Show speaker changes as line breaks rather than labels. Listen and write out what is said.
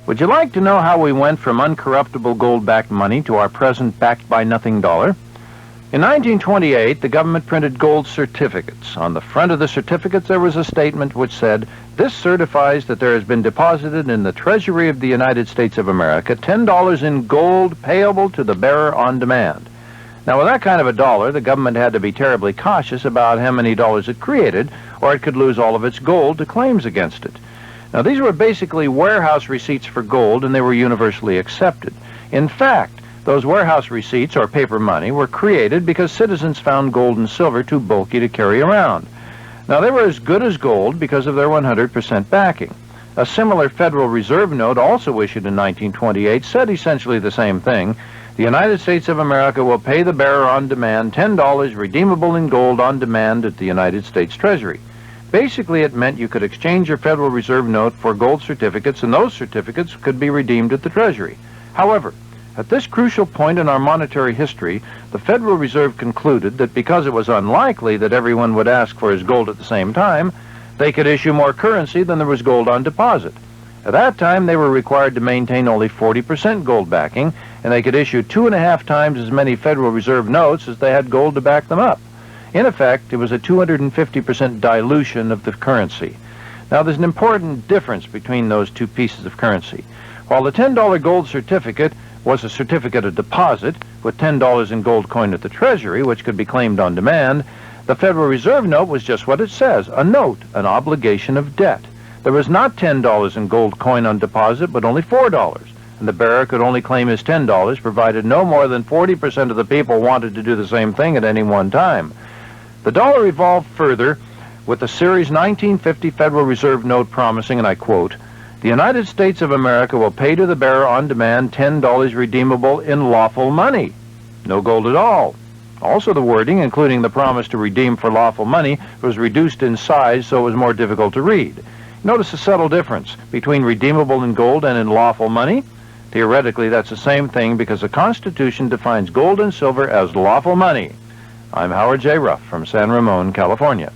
Would you like to know how we went from uncorruptible gold-backed money to our present backed-by-nothing dollar? In 1928, the government printed gold certificates. On the front of the certificates, there was a statement which said, "This certifies that there has been deposited in the Treasury of the United States of America $10 in gold payable to the bearer on demand." Now, with that kind of a dollar, the government had to be terribly cautious about how many dollars it created, or it could lose all of its gold to claims against it. Now, these were basically warehouse receipts for gold, and they were universally accepted. In fact, those warehouse receipts, or paper money, were created because citizens found gold and silver too bulky to carry around. Now, they were as good as gold because of their 100% backing. A similar Federal Reserve note, also issued in 1928, said essentially the same thing. The United States of America will pay the bearer on demand $10 redeemable in gold on demand at the United States Treasury. Basically, it meant you could exchange your Federal Reserve note for gold certificates, and those certificates could be redeemed at the Treasury. However, at this crucial point in our monetary history, the Federal Reserve concluded that because it was unlikely that everyone would ask for his gold at the same time, they could issue more currency than there was gold on deposit. At that time, they were required to maintain only 40% gold backing, and they could issue 2.5 times as many Federal Reserve notes as they had gold to back them up. In effect, it was a 250% dilution of the currency. Now, there's an important difference between those two pieces of currency. While the $10 gold certificate was a certificate of deposit with $10 in gold coin at the Treasury, which could be claimed on demand, the Federal Reserve note was just what it says, a note, an obligation of debt. There was not $10 in gold coin on deposit, but only $4, and the bearer could only claim his $10, provided no more than 40% of the people wanted to do the same thing at any one time. The dollar evolved further with the Series 1950 Federal Reserve note promising, and I quote, "The United States of America will pay to the bearer on demand $10 redeemable in lawful money." No gold at all. Also, the wording, including the promise to redeem for lawful money, was reduced in size so it was more difficult to read. Notice the subtle difference between redeemable in gold and in lawful money. Theoretically, that's the same thing because the Constitution defines gold and silver as lawful money. I'm Howard J. Ruff from San Ramon, California.